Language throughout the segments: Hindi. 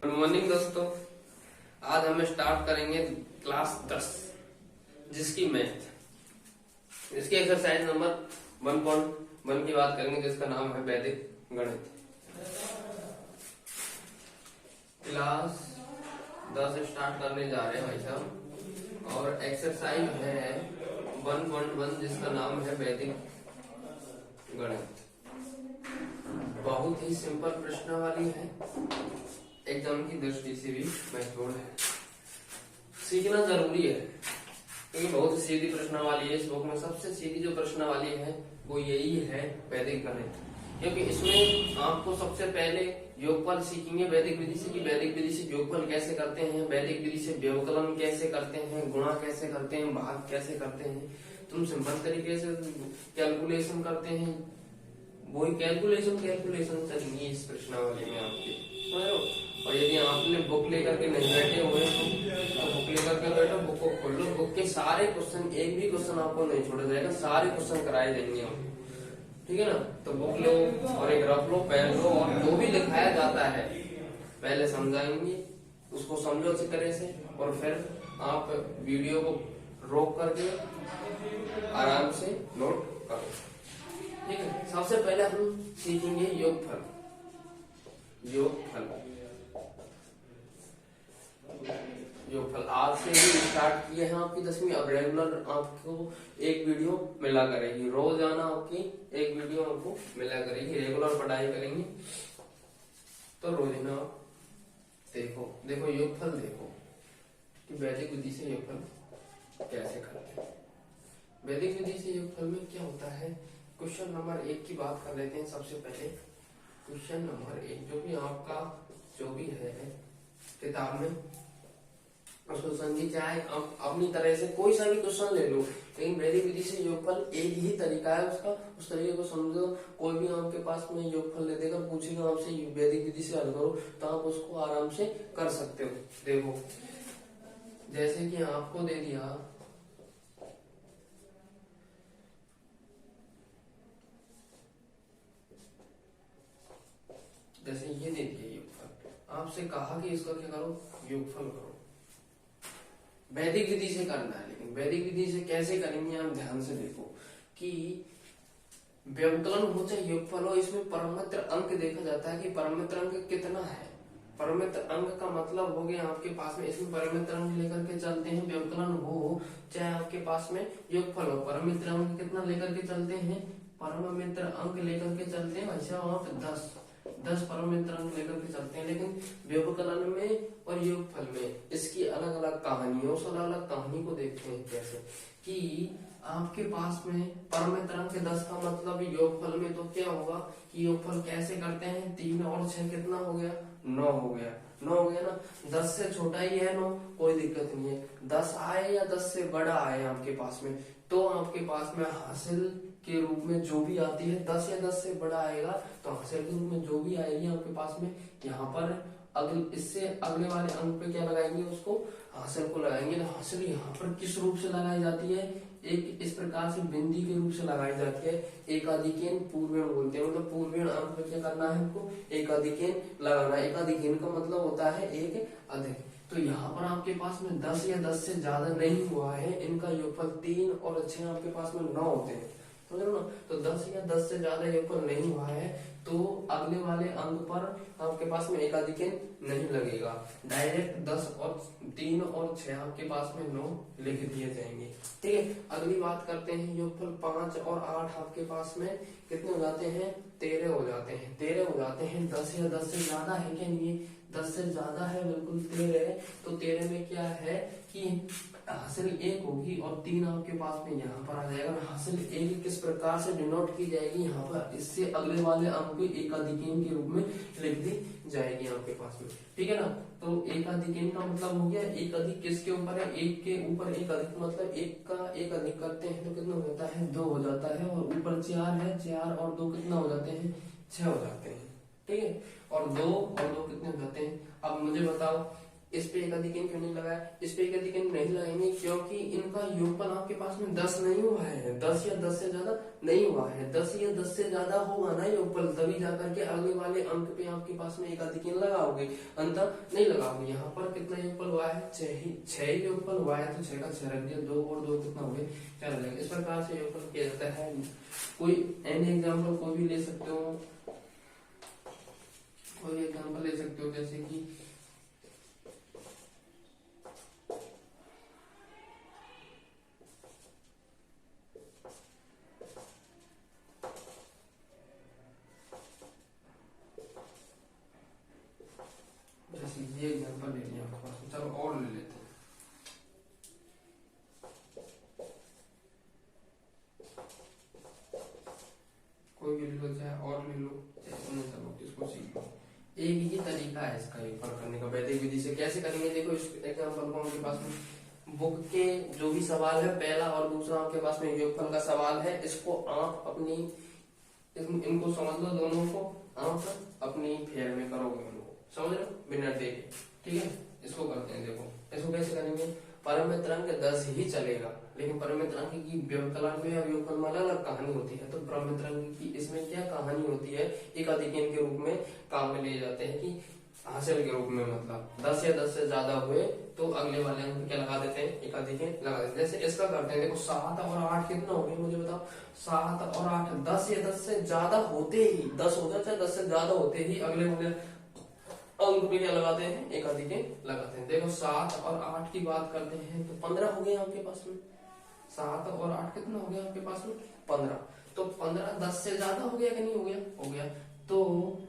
गुड मॉर्निंग दोस्तों। आज हम स्टार्ट करेंगे क्लास 10 जिसकी मैथ, इसकी एक्सरसाइज नंबर 1.1 की बात करेंगे जिसका नाम है वैदिक गणित। क्लास 10 स्टार्ट करने जा रहे हैं भाई साहब, और एक्सरसाइज है 1.1 जिसका नाम है वैदिक गणित। बहुत ही सिंपल प्रश्नावली है, एग्जाम की दृष्टि से भी महत्वपूर्ण है, सीखना जरूरी है क्योंकि बहुत सीधी प्रश्नावली है। इस बुक में सबसे सीधी जो प्रश्नावली है वो यही है वैदिक गणित, क्योंकि इसमें आपको सबसे पहले योगफल सीखेंगे वैदिक विधि से कि वैदिक विधि से योगफल कैसे करते हैं, वैदिक विधि से व्यवकलन कैसे करते हैं, गुणा कैसे करते हैं, भाग कैसे करते हैं, तुम सिंपल तरीके से कैलकुलेशन करते हैं, वही कैलकुलेशन चलेंगी इस प्रश्नावली में आपके। और यदि आपने बुक लेकर के नहीं बैठे हुए तो बुक लेकर के बैठो, बुक को खोल लो, बुक के सारे क्वेश्चन, एक भी क्वेश्चन आपको नहीं छोड़ा जाएगा, सारे क्वेश्चन कराए जाएंगे आपको, ठीक है ना। तो बुक लो और एक रख लो, पेन लो, और जो भी दिखाया जाता है पहले समझाएंगे, उसको समझो अच्छी तरह से, और फिर आप वीडियो को रोक करके आराम से नोट करो, ठीक है। सबसे पहले हम सीखेंगे योगफल। आज से ही स्टार्ट किए हैं आपकी 10वीं। अब रेगुलर आपको एक वीडियो मिला करेगी, रोजाना आपकी एक वीडियो आपको मिला करेगी, रेगुलर पढ़ाई करेंगे तो रोजाना देखो योगफल, देखो कि वैदिक विधि से योगफल कैसे करते हैं। वैदिक विधि से योगफल में क्या होता है, क्वेश्चन नंबर 1 की बात कर लेते हैं। सबसे पहले क्वेश्चन नंबर 1 जो भी है किताब में, उसको समझिए, चाहे अपनी तरह से कोई सा भी क्वेश्चन ले लो, लेकिन वैदिक विधि से योगफल एक ही तरीका है उसका, उस तरीके को समझो। कोई भी आपके पास में योगफल ले देगा, पूछेगा आपसे वैदिक विधि से हल करो, तो आप उसको आराम से कर सकते हो। देखो जैसे कि आपको दे दिया जैसे ये दे दिया योगफल, आपसे कहा कि इसका क्या करो, योगफल करो। वैदिक विधि से करना है, लेकिन वैदिक विधि से कैसे करेंगे आप ध्यान से देखो कि व्यवकलन हो चाहे योगफल हो, इसमें परमित्र अंक देखा जाता है कि परमित्र अंक कितना है। परमित्र अंक का मतलब हो गया आपके पास में, इसमें परमित्र अंक लेकर के चलते हैं, व्यवकलन हो चाहे आपके पास में योगफल हो, परमित्र अंक कितना लेकर के चलते हैं, परमित्र अंक लेकर के चलते हैं वैसे आप 10 परमित्र अंक लेकर के चलते हैं। लेकिन व्यवकलन में और योगफल में इसकी अलग अलग कहानी है, उस अलग अलग कहानी को देखते हैं कैसे कि आपके पास में परमित्र अंक 10 का मतलब योगफल में तो क्या होगा कि योगफल कैसे करते हैं, 3 और 6 कितना हो गया, 9 हो गया, 9 हो गया ना। 10 से छोटा ही है 9, कोई दिक्कत नहीं है। 10 आए या 10 से बड़ा आए आपके पास में, तो आपके पास में हासिल के रूप में जो भी आती है, 10 या 10 से बड़ा आएगा तो हासिल के रूप में जो भी आएगी आपके पास में, यहाँ पर इससे अगले वाले अंक पे क्या लगाएंगे, उसको हासिल को लगाएंगे। तो हासिल यहाँ पर किस रूप से लगाई जाती है, एक इस प्रकार से बिंदी के रूप से लगाई जाती है। एकाधिकेन पूर्वेण बोलते हैं, मतलब पूर्वेण अंक पे क्या करना है हमको, एकाधिकेन लगाना। एकाधिकेन का मतलब होता है एक अधिक। तो यहाँ पर आपके पास में 10 या 10 से ज्यादा नहीं हुआ है, इनका योगफल 3 और 6 आपके पास में 9 होते हैं, समझ लो ना। तो 10 या 10 से ज्यादा योगफल नहीं हुआ है तो अगले वाले अंक पर आपके पास में एकाधिकेन नहीं लगेगा, डायरेक्ट 10 और 3 और 6 आपके पास में 9 लिख दिए जाएंगे, ठीक है। अगली बात करते हैं योगफल 5 और 8 आपके पास में कितने हो जाते हैं, 13 हो जाते हैं, 13 हो जाते हैं। 10 या 10 से ज्यादा है क्या, नहीं 10 से ज्यादा है, बिल्कुल 13 है। तो 13 में क्या है कि हासिल 1 होगी और 3 आपके पास में यहाँ पर आ जाएगा। हासिल 1 किस प्रकार से डिनोट की जाएगी, यहाँ पर इससे अगले वाले अंक को एकाधिकेन के रूप में लिख दी जाएगी आपके पास में, ठीक है ना। तो एकाधिकेन का मतलब हो गया, एक अधिक किसके ऊपर है, 1 के ऊपर एक अधिक, मतलब 1 का 1 अधिक करते हैं तो कितना हो जाता है, 2 हो जाता है। और ऊपर 4 है, 4 और 2 कितना हो जाते हैं, 6 हो जाते हैं, ठीक है। और 2 और 2 कितने हो जाते हैं। अब मुझे बताओ इस पे एक अधिक क्यों नहीं लगाया, इस पे एक अधिक नहीं लगाएंगे क्योंकि इनका योगफल आपके पास में 10 नहीं हुआ है, 10 या 10 से ज्यादा नहीं हुआ है। 10 या 10 से ज्यादा होगा ना योगफल, तभी जाकर के अगले वाले अंक पे आपके पास में एक अधिक लगाओगे, अंतर नहीं लगाओगे। यहाँ पर कितना योगफल हुआ है, 6 योगफल हुआ है, तो 6 का 6 रख दिया, 2 और 2 कितना हो गया, 4 हो जाएगा। इस प्रकार से योगफल किया जाता है। कोई एनी एग्जाम्पल कोई भी ले सकते हो, कोई एग्जाम्पल ले सकते हो, जैसे कि ये एग्जाम्पल ले लिया आपके पास, चलो और ले लेते हैं। कोई भी ले लो, चाहे और ले लो, चाहे चलो इसको सीख लो। एक ही तरीका है इसका योगफल करने का, वैदिक विधि से। कैसे करेंगे, देखो इस एग्जाम्पल को आपके पास में बुक के जो भी सवाल है, पहला और दूसरा आपके पास में योगफल का सवाल है, इसको आप अपनी इनको समझ लो, दोनों को आप अपनी फेयर में करोगे, उनको समझ लो बिना देखे, ठीक है। इसको करते हैं, देखो इसको कैसे करेंगे। परमित्र अंक 10 ही चलेगा, लेकिन परमित्र अंक की व्यवकलन में और योगफल में अलग अलग कहानी होती है। तो परमित्र अंक की इसमें क्या कहानी होती है, एक अधिक के रूप में काम में ले जाते हैं कि हासिल के रूप में, मतलब 10 या 10 से ज्यादा हुए तो अगले वाले अंक क्या लगा देते हैं, एक अधिक लगा देते हैं। जैसे इसका करते हैं, देखो 7 और 8 कितना हो गया, मुझे बताओ। 7 और 8 10 या 10 से ज्यादा होते ही, 10 होता चाहे 10 से ज्यादा होते ही अगले वाले अंक पे क्या लगाते हैं, एक अधिक लगाते हैं। देखो 7 और 8 की बात करते हैं तो 15 हो गए आपके पास में। 7 और 8 कितना हो गया आपके पास में, 15। तो 15 10 से ज्यादा हो गया कि नहीं हो गया, हो गया। तो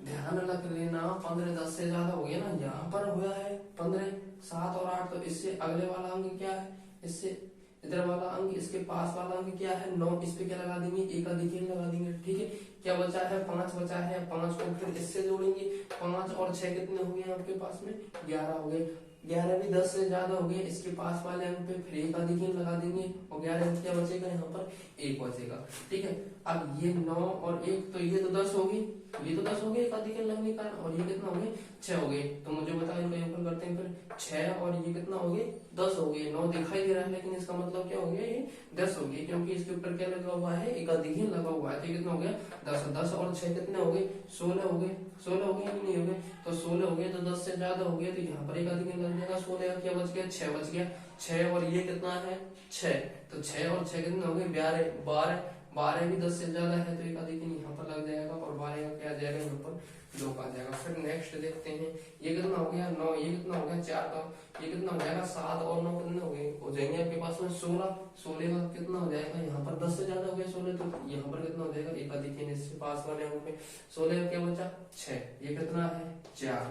ध्यान रख लेना, 15 10 से ज्यादा हो गया ना, यहाँ पर हुआ है 15, 7 और 8, तो इससे अगले वाला अंक क्या है, इससे इधर वाला अंक, इसके पास वाला अंक क्या है, 9, इस पे क्या लगा देंगे, एक अधिक लगा देंगे, ठीक है। क्या बचा है, 5 बचा है, 5 को फिर इससे जोड़ेंगे, 5 और 6 कितने हो गए आपके पास में, 11 हो गए। 11 भी 10 से ज्यादा हो गए, इसके पास वाले अंक पे फिर एक अधिक लगा देंगे, और 11 क्या बचेगा, यहाँ पर 1 बचेगा, ठीक है। अब ये 9 और 1, तो ये तो 10 होगी, ये तो 10 हो गए एक अधिक लगने का, और ये कितना हो गए, 6 हो गए। तो मुझे बताओ इनका योगफल करते हैं फिर, 6 और ये कितना हो गए, 10 हो गए। 9 दिखाई दे रहा है, लेकिन इसका मतलब क्या हो गया, ये 10 हो गए, क्योंकि इसके ऊपर क्या लगा हुआ है, एक अधिक लगा हुआ है। तो ये कितना हो गया, 10। 10 और 6 कितने हो गए, 16 हो गए। 16 हो गए कि नहीं हो गए, तो 16 हो गए, तो 10 से ज्यादा हो गए, तो यहाँ पर एक अधिक लग जाएगा। 16 क्या बच गया, 6 बच गया। 6 और ये कितना है, 6, तो 6 और 6 कितने हो गए, 12। 12 भी 10 से ज्यादा है, तो एक अधिक यहाँ पर लग जाएगा, और 12 का क्या आ जाएगा, यहाँ पर 2 का आ जाएगा। फिर नेक्स्ट देखते हैं, ये कितना हो गया, 9, ये कितना हो गया, 4 का, ये कितना हो जाएगा, 7 और 9 कितने हो गए, हो जाएंगे आपके पास में 16। 16 का कितना हो जाएगा, यहाँ पर 10 से ज्यादा हो गया 16, तो यहाँ पर कितना हो जाएगा, एक अधिक इससे पास वाले अंक पे। 16 क्या बचा, 6, ये कितना है, 4।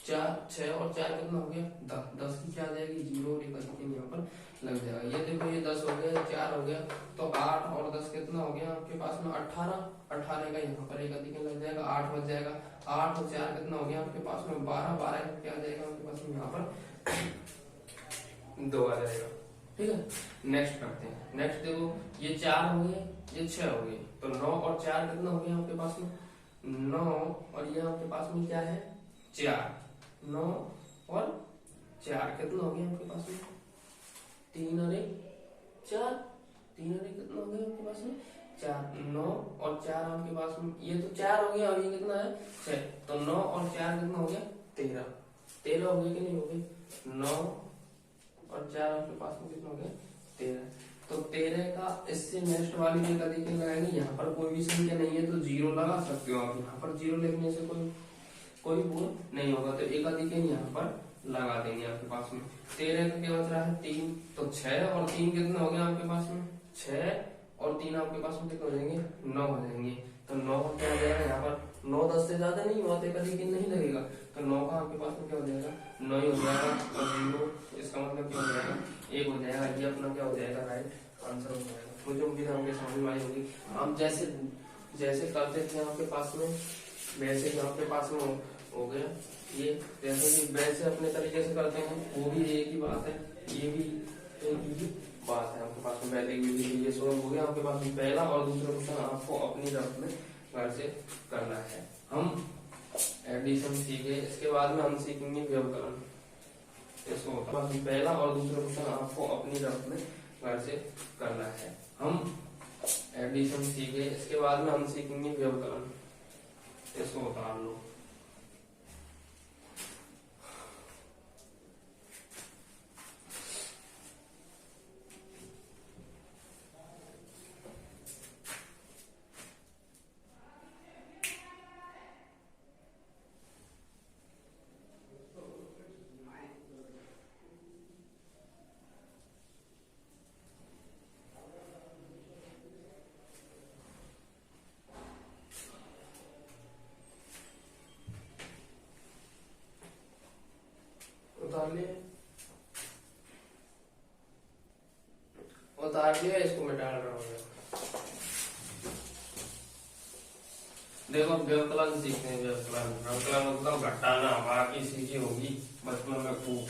6 और 4 कितना हो गया, 10। 10 की क्या आ जाएगी, 0, और एक अधिक यहाँ पर लग जाएगा। ये देखो ये 10 हो गया, 4 हो गया, तो 8 और 10 कितना हो गया आपके पास में, 18। 18 का यहाँ पर एक अधिक लग जाएगा, 8 बच जाएगा। 8 और 4 कितना हो गया आपके पास में, 12। 12 का क्या आ जाएगा आपके पास में, यहाँ पर 2 आ जाएगा, ठीक है। नेक्स्ट करते हैं, नेक्स्ट देखो ये 4 हो गए, ये 6 हो गए, तो 9 और 4 कितना हो गया आपके पास में, 9, और ये आपके पास में क्या है, 4। 9 और 4 कितना हो गया आपके पास में, 3 और 1 4। 3 और 1 कितना हो गया आपके पास में, 4। 9 और 4 आपके पास में, ये तो 4 हो गया, और ये कितना है, 6। तो 9 और 4 कितना हो गया, 13। 13 हो गए कि नहीं हो गए, 9 और 4 आपके पास में कितना हो गया, 13। तो 13 का इससे नेक्स्ट वाली भी अधिक लगाएंगे। यहाँ पर कोई भी संख्या नहीं है, तो 0 लगा सकते हो आप, यहाँ पर 0 लिखने से कोई भूल नहीं होगा, तो एक अधिक यहाँ पर लगा देंगे आपके पास में। 13 का क्या बच रहा है, 3, तो 6 और 3 कितना हो गया आपके पास में, 6 और 3 आपके पास में कितना हो जाएंगे, 9 हो जाएंगे। तो 9 क्या हो जाएगा, यहाँ पर 9 10 से ज्यादा नहीं हुआ, तो एक अधिक नहीं लगेगा, तो 9 का आपके पास में क्या हो जाएगा, 9 ही हो जाएगा, और 0, इसका मतलब क्या हो जाएगा, 1 हो जाएगा। ये अपना क्या हो जाएगा, राइट आंसर हो जाएगा। मुझे उम्मीद है आपके समझ में आई होगी। हम जैसे करते थे आपके पास में, वैसे ही आपके पास में हो गया। ये जैसे कि वैसे अपने तरीके से करते हैं, वो भी एक ही बात है, ये भी एक ही बात है आपके पास में। वैदिक विधि ये सोल्व हो गया आपके पास में, पहला और दूसरा क्वेश्चन आपको अपनी तरफ में घर से करना है। हम एडिशन सीखे, इसके बाद में हम सीखेंगे व्यवकलन। इसको बाकी पहला और दूसरा क्वेश्चन आपको अपनी तरफ में घर से करना है। हम एडिशन सीखे, इसके बाद में हम सीखेंगे व्यवकलन। इसको उतार लो। उतार लिया, इसको मैं डाल रहा हूँ। देखो व्यवकलन सीखते हैं। व्यवकलन मतलब घटाना, बाकी सीखी होगी बचपन में खूब।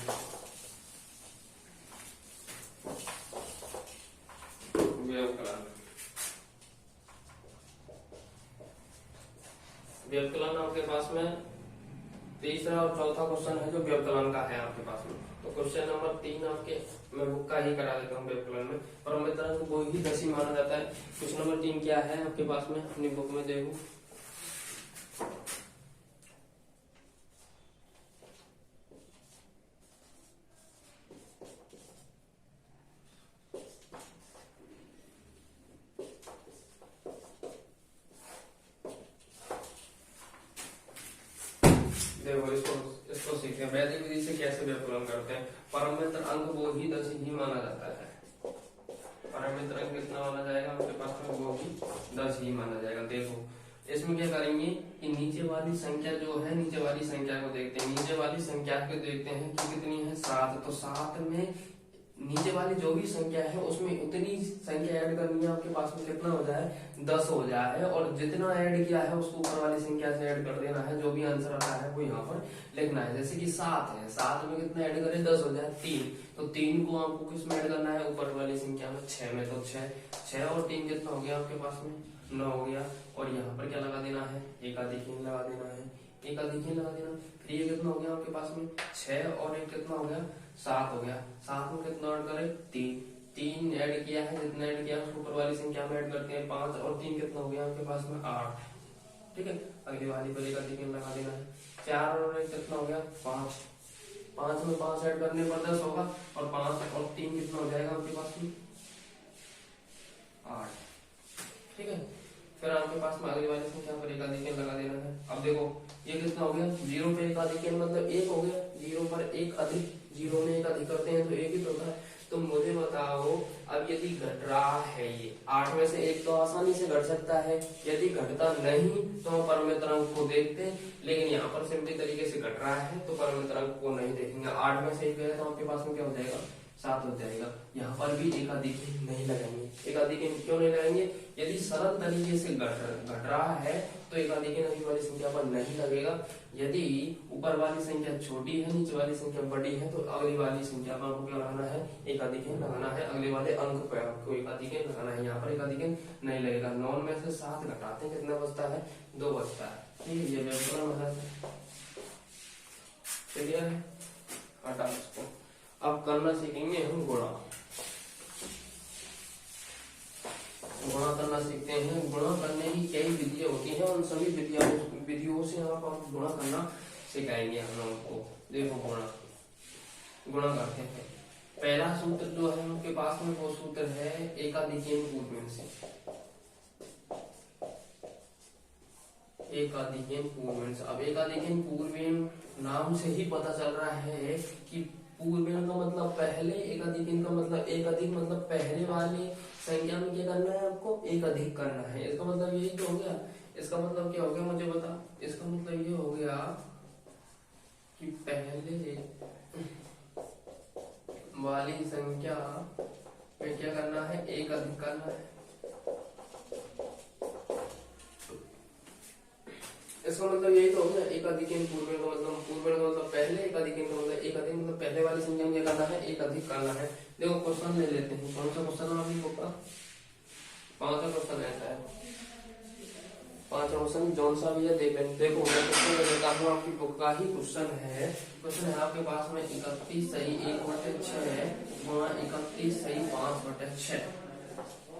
व्यवकलन आपके पास में तीसरा और चौथा क्वेश्चन है जो व्यवकलन का है आपके पास में। तो क्वेश्चन नंबर 3 आपके मैं बुक का ही करा देता हूँ। व्यवकलन में परमित्रांक को ही 10 ही माना जाता है। क्वेश्चन नंबर 3 क्या है आपके पास में, अपनी बुक में देखो। देखो इसको सीखते हैं। वैदिक विधि से कैसे व्यवकलन करते हैं। परमित्र अंक वो ही 10 ही माना जाता है। परमित्र अंक कितना माना जाएगा आपके पास में, वो भी 10 ही माना जाएगा। देखो इसमें क्या करेंगे कि नीचे वाली संख्या जो है, नीचे वाली संख्या को देखते हैं। नीचे वाली संख्या को देखते हैं कि कितनी है, 7। तो 7 में नीचे वाली जो भी संख्या है उसमें उतनी संख्या ऐड करनी है। आपके पास में कितना हो जाए, 10 हो जाए। और जितना ऐड किया है उसको ऊपर वाली संख्या से ऐड कर देना है। जो भी आंसर आता है वो यहाँ पर लिखना है। जैसे कि 7 है, 7 में कितना ऐड करें, 10 हो जाए 3। तो 3 को आपको किस में ऐड करना है, ऊपर वाली संख्या में 6 में। तो 6 और 3 कितना हो गया आपके पास में, 9 हो गया। और यहाँ पर क्या लगा देना है, एकाधिक लगा देना है। एकाधिक लगा देना। फिर ये कितना हो गया आपके पास में, 6 और 1 कितना हो गया, 7 हो गया। 7 में कितना ऐड करें, 3 ऐड किया है। जितना ऐड किया है उसको ऊपर वाली संख्या में ऐड करते हैं, 5 और 3 कितना हो गया आपके पास में, 8। ठीक है, अगली वाली पर एकाधिक लगा देना है। 4 और 1 कितना हो गया, 5। 5 में 5 ऐड करने पर 10 होगा। और 5 और 3 कितना हो जाएगा आपके पास में, 8। ठीक है, फिर आपके पास में अगली वाली संख्या पर एकाधिक लगा देना है। अब देखो ये कितना हो गया, 0 पे एकाधिक मतलब 1 हो गया। 0 पर 1 अधिक, 0 में 1 अधिक करते हैं तो 1 ही तो होता है। तो मुझे बताओ अब यदि घट रहा है ये 8 में से 1 तो आसानी से घट सकता है। यदि घटता नहीं तो हम परमित्रांक को देखते हैं, लेकिन यहाँ पर सिंपली तरीके से घट रहा है तो परमित्रांक को नहीं देखेंगे। 8 में से 1 गया तो आपके पास में क्या हो जाएगा, 7 हो जाएगा। यहाँ पर भी एकाधिक नहीं लगाएंगे। एकाधिक क्यों नहीं लगाएंगे, यदि सरल तरीके से घट रहा है तो एकाधिक अगली वाली संख्या पर नहीं लगेगा। यदि ऊपर वाली संख्या छोटी है, नीचे वाली संख्या बड़ी है तो अगली वाली संख्या पर आपको क्या लगाना है, एकाधिक लगाना है। अगले वाले अंक पर आपको एकाधिक लगाना है। यहाँ पर एकाधिक नहीं लगेगा। 9 में से 7 घटाते हैं, कितना बचता है, 2 बचता है। ठीक है, ये व्यवकलन है। क्लियर है, हटा इसको। अब करना सीखेंगे हम गुणा। गुणा करना सीखते हैं। गुणा करने की कई विधियां होती हैं, उन सभी विधियों से आप गुणा करना सिखाएंगे हम लोगों को। देखो गुणा करते हैं। पहला सूत्र जो है आपके पास में वो सूत्र है एकाधिक पूर्वेण से। एकाधिक पूर्वेण से। अब एकाधिक पूर्वेण नाम से ही पता चल रहा है कि पूर्वेण का मतलब पहले, एकाधिक का मतलब एकाधिक मतलब पहले वाली संख्या में क्या करना है, आपको एक अधिक करना है। इसका मतलब यही तो हो गया। इसका मतलब क्या हो गया मुझे बता। इसका मतलब ये हो गया कि पहले वाली संख्या में क्या करना है, एक अधिक करना है। इसका मतलब यही तो हो गया। एकाधिक पूर्वेण का मतलब, पूर्वेण का मतलब पहले, एकाधिक का मतलब एक अधिक मतलब पहले वाली संख्या में क्या करना है, एक अधिक करना है। देखो क्वेश्चन ले लेते हैं। कौन सा क्वेश्चन है आपकी बुक का, 5वां क्वेश्चन ऐसा है। पांचवा क्वेश्चन जौन सा भी है देख लें। देखो मैं क्वेश्चन देता हूँ, आपकी बुक का ही क्वेश्चन है। क्वेश्चन है आपके पास में 31 सही 1/6 गुणा 31 सही 5/6,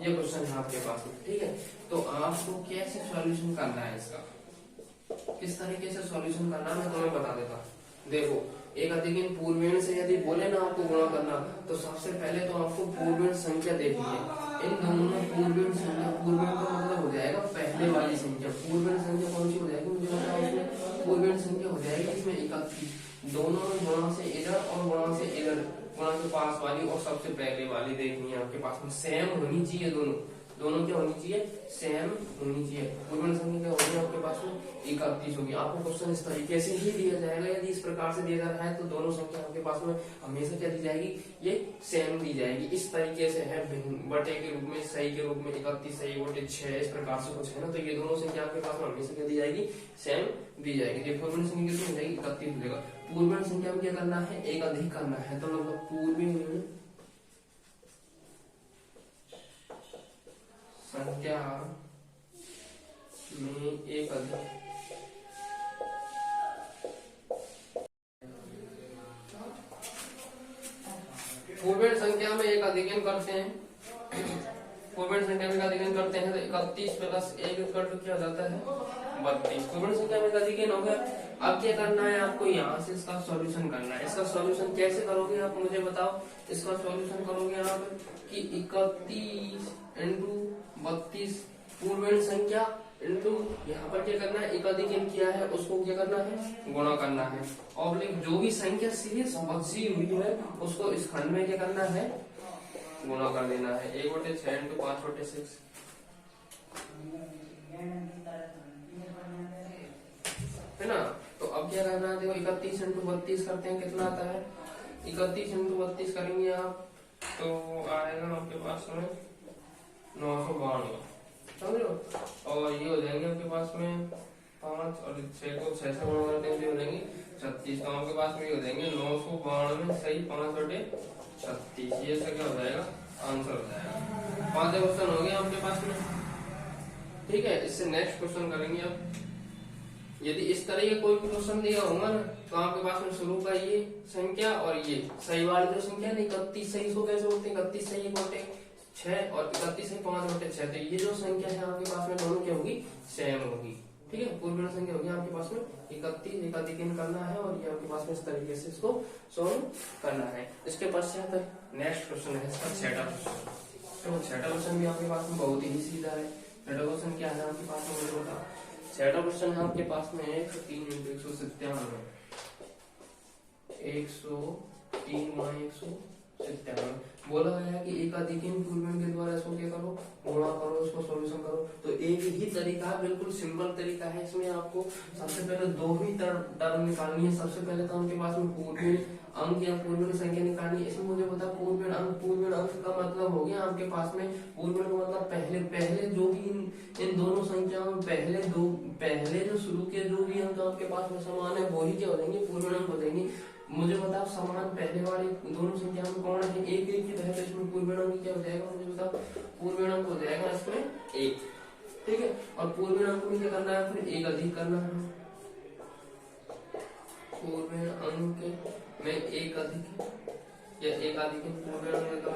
ये क्वेश्चन है आपके पास में। ठीक है, तो आपको कैसे सॉल्यूशन करना है इसका, किस तरीके से सॉल्यूशन करना है मैं तुम्हें बता देता हूँ। देखो एक अधिकरण पूर्वेण से यदि बोले ना आपको गुणा करना, तो सबसे पहले तो आपको पूर्वेण संख्या देखनी है। इन दोनों में पूर्वेण संख्या, पूर्वेण का मतलब हो जाएगा पहले वाली संख्या। पूर्वेण संख्या कौन सी हो जाएगी मुझे बताओ, उसमें पूर्वेण संख्या हो जाएगी इसमें 31। दोनों में गुणा से इधर और गुणा से इधर, गुणा के पास वाली और सबसे पहले वाली देखनी है आपके पास में, सेम होनी चाहिए दोनों क्या होनी चाहिए, सेम होनी चाहिए। पूर्वेण संख्या क्या होगी आपके पास में 31 होगी। आपको क्वेश्चन इस तरीके से ही दिया जाएगा, यदि इस प्रकार से दिया जा रहा है तो दोनों संख्या आपके पास में हमेशा क्या दी जाएगी, ये सेम दी जाएगी। इस तरीके से है बटे के रूप में, सही के रूप में 31 सही बटे 6, इस प्रकार से कुछ है ना, तो ये दोनों संख्या आपके पास में हमेशा क्या दी जाएगी, सेम दी जाएगी। ये पूर्वेण संख्या कितनी हो जाएगी 31 हो जाएगा। पूर्वेण संख्या में क्या करना है, एक अधिक करना है, तो मतलब पूर्वेण संख्या में एक अधिक, पूर्वेण संख्या में एक अधिकरण करते हैं, पूर्वेण संख्या में एक अधिकरण करते हैं तो 31 प्लस 1 क्या हो जाता है 32। पूर्वेण संख्या में एक अधिकरण हो गया। अब क्या करना है आपको, यहाँ से इसका सॉल्यूशन करना है। इसका सॉल्यूशन कैसे करोगे आप मुझे बताओ। इसका सॉल्यूशन करोगे आप कि 31 इंटू 32 पूर्वेण संख्या इंटू यहाँ पर क्या करना है, एक अधिकरण किया है उसको क्या करना है, गुणा करना है। और जो भी संख्या सीरीज बची हुई है उसको इस खंड में क्या करना है, गुणा कर देना है। 1/6 इंटू 5/6 है ना। तो अब क्या करना है, देखो 31 इंटू 32 करते हैं कितना आता है, 31 इंटू 32 करेंगे आप तो आएगा आपके पास में 992, समझो। और ये हो जाएंगे आपके पास में 5 और 6 को 6 से गुणा करते हैं हो जाएंगे 36। तो आपके पास में हो जाएंगे 992 सही 5/36, ये सब क्या हो जाएगा, आंसर हो जाएगा। 5 क्वेश्चन हो गए आपके पास में। ठीक है, इससे नेक्स्ट क्वेश्चन करेंगे अब। यदि इस तरह का कोई भी क्वेश्चन दिया होगा ना, तो आपके पास में शुरू का ये संख्या और ये सही वाली जो संख्या नहीं 31 सही को कैसे होते हैं, 31 सही 1/6 और 31 सही 5/6, तो ये जो संख्या है आपके पास में दोनों क्या होगी, सेम होगी। ठीक है, पूर्वेण संख्या होगी आपके पास में 31, एक अधिकरण करना है और ये आपके पास में इस तरीके से इसको सॉल्व करना है। इसके पश्चात नेक्स्ट क्वेश्चन है इसका 6वां क्वेश्चन। तो 6वां क्वेश्चन भी आपके पास में बहुत ही सीधा है। 6वां क्वेश्चन क्या है आपके पास में मुझे बताओ। 6वां क्वेश्चन है आपके पास में 103 इंटू 197, 103 गुणा 197 बोला गया है कि एक अधिकरण पूर्वेण के द्वारा इसको क्या करो, गुणा करो, इसको सॉल्यूशन करो। तो एक ही तरीका है, बिल्कुल सिंपल तरीका है। इसमें आपको सबसे पहले दो ही टर्म निकालनी है। सबसे पहले तो आपके पास में पूर्वेण अंक या पूर्वेण संख्या निकालनी है। इसमें मुझे पता पूर्वेण अंक का मतलब हो गया आपके पास में, पूर्वेण का मतलब पहले जो भी इन दोनों संख्याओं में पहले जो शुरू के जो भी अंक आपके पास में समान है वो ही क्या हो जाएंगे, पूर्वेण अंक हो जाएंगे। मुझे बताओ समान पहले वाले दोनों संख्या में कौन है, एक की तरह, तो इसमें पूर्वेण अंक क्या हो जाएगा, मुझे बताओ पूर्वेण अंक हो जाएगा इसमें 1। ठीक है, और पूर्वेण अंक में क्या करना है, फिर एक अधिक करना है। पूर्वेण अंक में एक अधिक या एक अधिक पूर्वेण अंक का,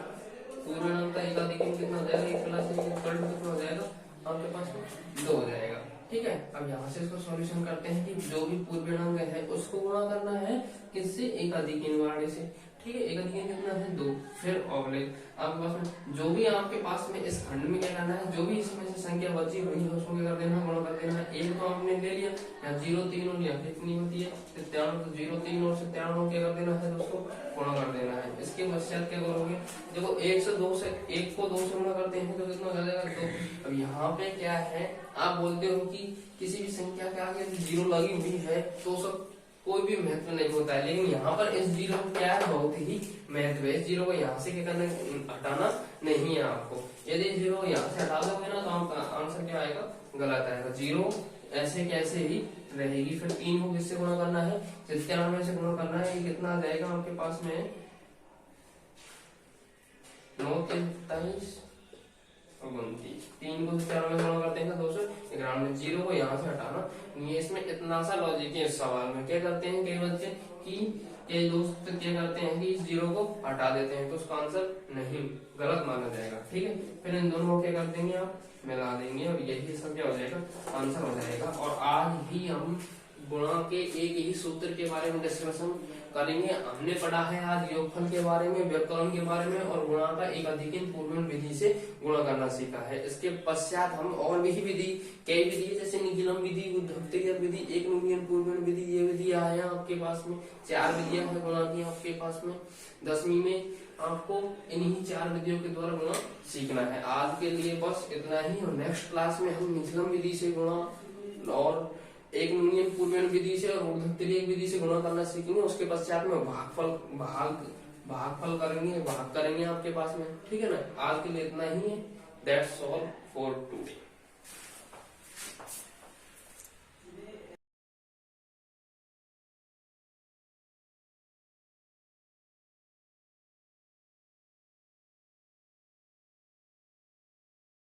पूर्वेण अंक का एक अधिक कितना हो जाएगा, 1 प्लस 1 कितना हो जाएगा आपके पास में 2 हो जाएगा। ठीक है, अब यहाँ से इसको सॉल्यूशन करते हैं कि जो भी पूर्वेण अंक है उसको गुणा करना है किससे, एक अधिकरण वाले से। ठीक है, एक अधिकरण कितना है 2, फिर ऑब्लिक आपके पास में जो भी आपके पास में इस खंड में क्या करना है, जो भी इसमें से संख्या बची हुई है उसको क्या कर देना, गुणा कर देना है। एक तो आपने ले लिया, या 0 3 और यहाँ कितनी होती है 97, तो 0 3 और 97 क्या कर देना है, उसको गुणा कर देना है। इसके पश्चात क्या करोगे, देखो 1 से 2 से 1 को 2 से गुणा करते हैं तो कितना हो जाएगा 2। अब यहाँ पे क्या है, आप बोलते हो कि किसी भी संख्या के आगे 0 लगी हुई है तो सब कोई भी महत्व नहीं होता है, लेकिन यहाँ पर इस 0 क्या है, बहुत ही महत्व है। इस 0 को यहाँ से क्या करना, हटाना नहीं है आपको। यदि 0 यहाँ से हटा दोगे ना तो आपका आंसर क्या आएगा, गलत आएगा। 0 ऐसे कैसे ही रहेगी। फिर 3 को किससे गुणा करना है, 97 से गुणा करना है। ये कितना आ जाएगा आपके पास में 9 3 27, और 29। 3 को 4 में गुणा करते हैं 291, 0 को यहाँ से हटाना। ये इसमें इतना सा लॉजिक है इस सवाल में। क्या करते हैं कई बच्चे कि कई दोस्त क्या करते हैं कि इस 0 को हटा देते हैं, तो उसका आंसर नहीं, गलत माना जाएगा। ठीक है, फिर इन दोनों को क्या कर देंगे आप, मिला देंगे और यही सब क्या हो जाएगा, आंसर हो जाएगा। और आज भी हम गुणा के एक ही सूत्र के बारे में डिस्कशन करेंगे। हमने पढ़ा है आज योगफल के बारे में, व्यवकलन के बारे में और गुणा का एक अधिकरण पूर्वन विधि से गुणा करना सीखा है। इसके पश्चात हम और भी विधि, कई विधि जैसे निखिलम विधि, उद्धृत विधि, एक न्यूनयन पूर्वन विधि, ये विधि आए हैं आपके पास में। 4 विधियां हैं गुणा की आपके पास में। 10वीं में आपको इन्हीं 4 विधियों के द्वारा गुणा सीखना है। आज के लिए बस इतना ही, और नेक्स्ट क्लास में हम निखिलम विधि से गुणा और एक न्यूनयन पूर्वन विधि से और ऊर्ध्वक्रियक विधि से गुणा करना सीखेंगे। उसके पश्चात में भागफल करेंगे, भाग करेंगे आपके पास में। ठीक है ना, आज के लिए इतना ही है। That's all for today.